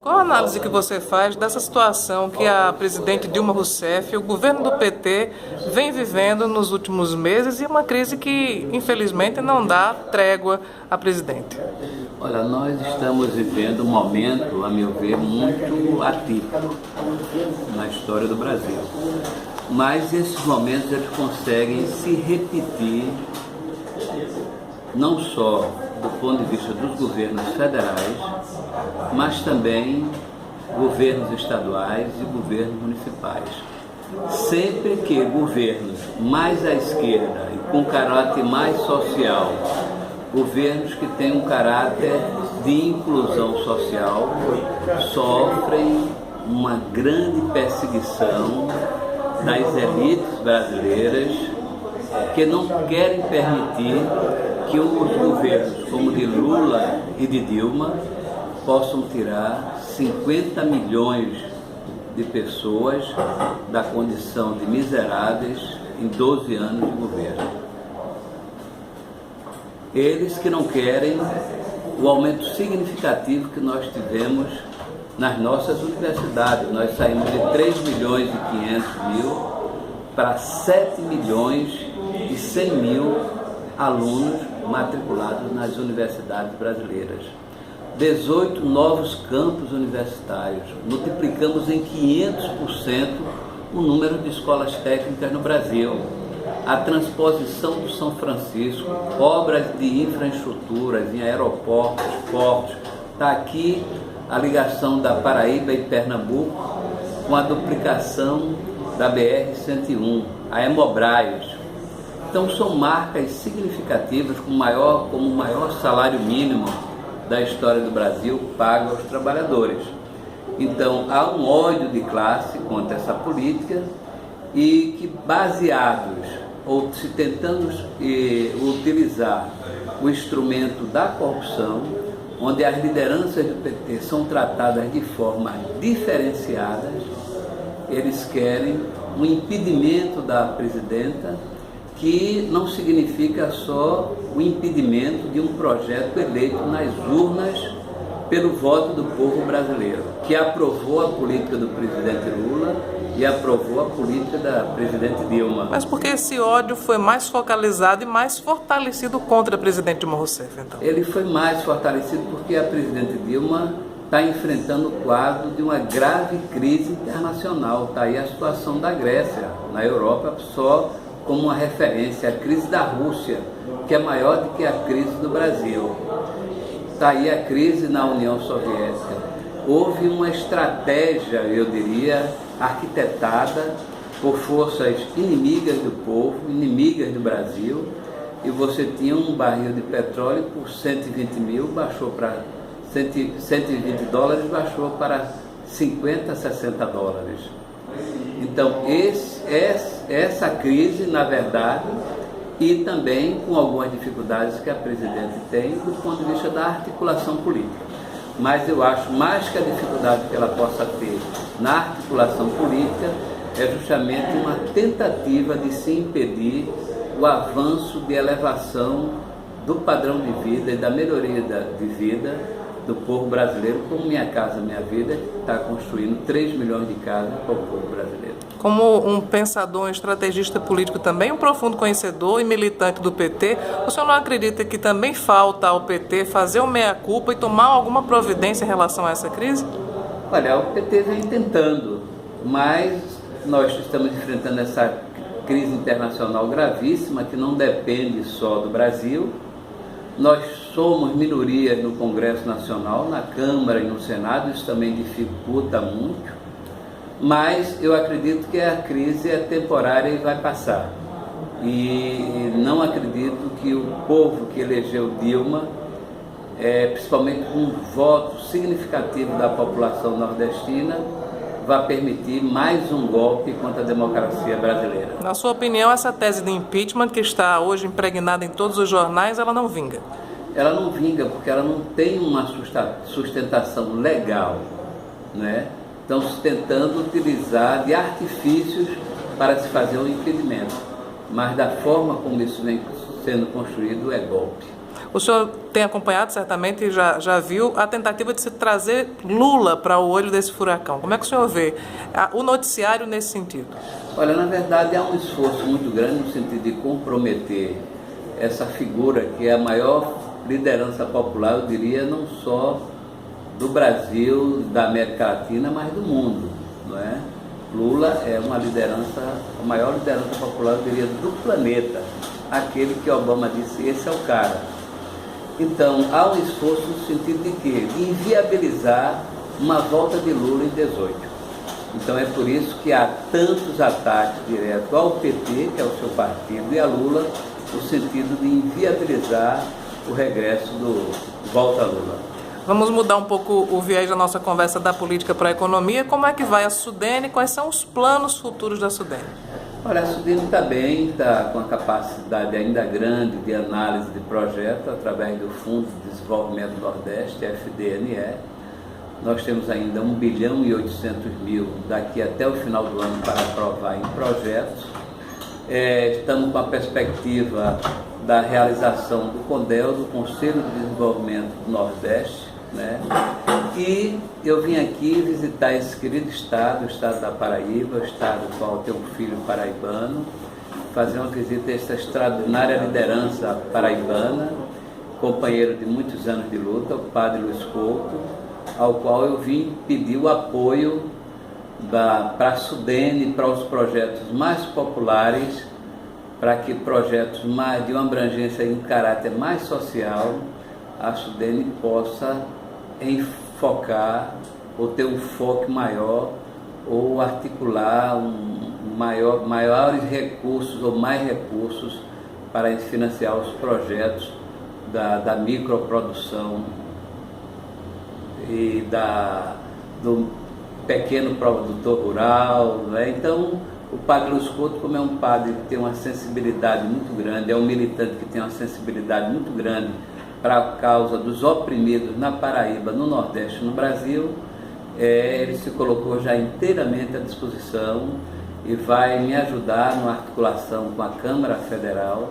Qual a análise que você faz dessa situação que a presidente Dilma Rousseff e o governo do PT vem vivendo nos últimos meses e uma crise que, infelizmente, não dá trégua à presidente? Olha, nós estamos vivendo um momento, a meu ver, muito atípico na história do Brasil. Mas esses momentos eles conseguem se repetir não só do ponto de vista dos governos federais, mas também governos estaduais e governos municipais. Sempre que governos mais à esquerda e com caráter mais social, governos que têm um caráter de inclusão social, sofrem uma grande perseguição das elites brasileiras que não querem permitir que os governos como de Lula e de Dilma possam tirar 50 milhões de pessoas da condição de miseráveis em 12 anos de governo. Eles que não querem o aumento significativo que nós tivemos nas nossas universidades. Nós saímos de 3 milhões e 500 mil para 7 milhões e 100 mil alunos matriculados nas universidades brasileiras. 18 novos campos universitários. Multiplicamos em 500% o número de escolas técnicas no Brasil. A transposição do São Francisco, obras de infraestruturas em aeroportos, portos. Está aqui a ligação da Paraíba e Pernambuco com a duplicação da BR-101, a Hemobras. Então são marcas significativas como o maior salário mínimo da história do Brasil pago aos trabalhadores. Então há um ódio de classe contra essa política e que baseados ou se tentando utilizar o instrumento da corrupção, onde as lideranças do PT são tratadas de forma diferenciadas, eles querem um impedimento da presidenta, que não significa só o impedimento de um projeto eleito nas urnas pelo voto do povo brasileiro, que aprovou a política do presidente Lula e aprovou a política da presidente Dilma. Mas por que esse ódio foi mais focalizado e mais fortalecido contra a presidente Dilma Rousseff, então? Ele foi mais fortalecido porque a presidente Dilma está enfrentando o quadro de uma grave crise internacional. Está aí a situação da Grécia, na Europa, só como uma referência, a crise da Rússia, que é maior do que a crise do Brasil. Está aí a crise na União Soviética. Houve uma estratégia, eu diria, arquitetada por forças inimigas do povo, inimigas do Brasil, e você tinha um barril de petróleo por 120 mil, baixou para 120 dólares, baixou para 50, 60 dólares. Então, essa crise, na verdade, e também com algumas dificuldades que a presidente tem do ponto de vista da articulação política. Mas eu acho mais que a dificuldade que ela possa ter na articulação política é justamente uma tentativa de se impedir o avanço de elevação do padrão de vida e da melhoria de vida do povo brasileiro, como Minha Casa Minha Vida, que está construindo 3 milhões de casas para o povo brasileiro. Como um pensador, um estrategista político também, um profundo conhecedor e militante do PT, o senhor não acredita que também falta ao PT fazer o meia-culpa e tomar alguma providência em relação a essa crise? Olha, o PT vem tentando, mas nós estamos enfrentando essa crise internacional gravíssima que não depende só do Brasil. Nós somos minoria no Congresso Nacional, na Câmara e no Senado, isso também dificulta muito, mas eu acredito que a crise é temporária e vai passar. E não acredito que o povo que elegeu Dilma, principalmente com um voto significativo da população nordestina, vai permitir mais um golpe contra a democracia brasileira. Na sua opinião, essa tese de impeachment, que está hoje impregnada em todos os jornais, ela não vinga? Ela não vinga porque ela não tem uma sustentação legal, né? Estão tentando utilizar de artifícios para se fazer um impedimento, mas da forma como isso vem sendo construído é golpe. O senhor tem acompanhado, certamente, e já viu a tentativa de se trazer Lula para o olho desse furacão. Como é que o senhor vê o noticiário nesse sentido? Olha, na verdade há um esforço muito grande no sentido de comprometer essa figura que é a maior liderança popular, eu diria, não só do Brasil, da América Latina, mas do mundo, não é? Lula é uma liderança, a maior liderança popular, eu diria, do planeta, aquele que Obama disse, esse é o cara. Então, há um esforço no sentido de quê? De inviabilizar uma volta de Lula em 18. Então, é por isso que há tantos ataques diretos ao PT, que é o seu partido, e a Lula, no sentido de inviabilizar o regresso do Volta Lula. Vamos mudar um pouco o viés da nossa conversa da política para a economia. Como é que vai a Sudene? Quais são os planos futuros da Sudene? Olha, a Sudene está bem, está com a capacidade ainda grande de análise de projeto através do Fundo de Desenvolvimento do Nordeste, FDNE. Nós temos ainda 1 bilhão e 800 mil daqui até o final do ano para aprovar em projetos. Estamos com a perspectiva da realização do CONDEL, do Conselho de Desenvolvimento do Nordeste, né? E eu vim aqui visitar esse querido estado, o estado da Paraíba, o estado do qual tem um filho paraibano, fazer uma visita a essa extraordinária liderança paraibana, companheiro de muitos anos de luta, o padre Luiz Couto, ao qual eu vim pedir o apoio para a Sudene, para os projetos mais populares, para que projetos mais de uma abrangência em caráter mais social, a Sudene possa enfocar ou ter um foco maior ou articular maiores recursos ou mais recursos para financiar os projetos da microprodução e do pequeno produtor rural, né? Então, o padre Luiz Couto, como é um padre que tem uma sensibilidade muito grande, é um militante que tem uma sensibilidade muito grande para a causa dos oprimidos na Paraíba, no Nordeste, no Brasil, ele se colocou já inteiramente à disposição e vai me ajudar na articulação com a Câmara Federal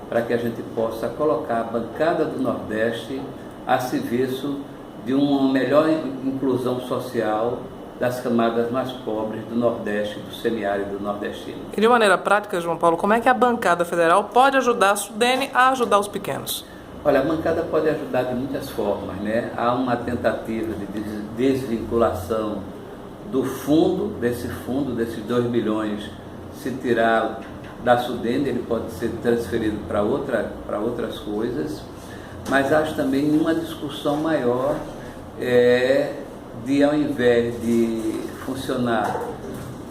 para que a gente possa colocar a bancada do Nordeste a serviço de uma melhor inclusão social das camadas mais pobres do Nordeste, do semiárido nordestino. E de maneira prática, João Paulo, como é que a bancada federal pode ajudar a Sudene a ajudar os pequenos? Olha, a bancada pode ajudar de muitas formas, né? Há uma tentativa de desvinculação do fundo, desses 2 bilhões, se tirar da Sudene, ele pode ser transferido para outras coisas, mas acho também uma discussão maior de, ao invés de funcionar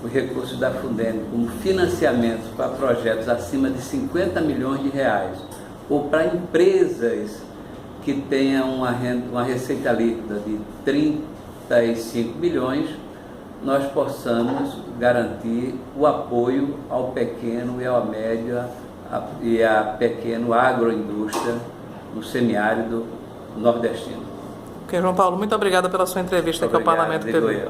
o recurso da Fundene como financiamento para projetos acima de 50 milhões de reais, ou para empresas que tenham uma receita líquida de 35 milhões, nós possamos garantir o apoio ao pequeno e ao médio e à pequeno agroindústria no semiárido nordestino. Ok, João Paulo, muito obrigado pela sua entrevista aqui ao Parlamento TV.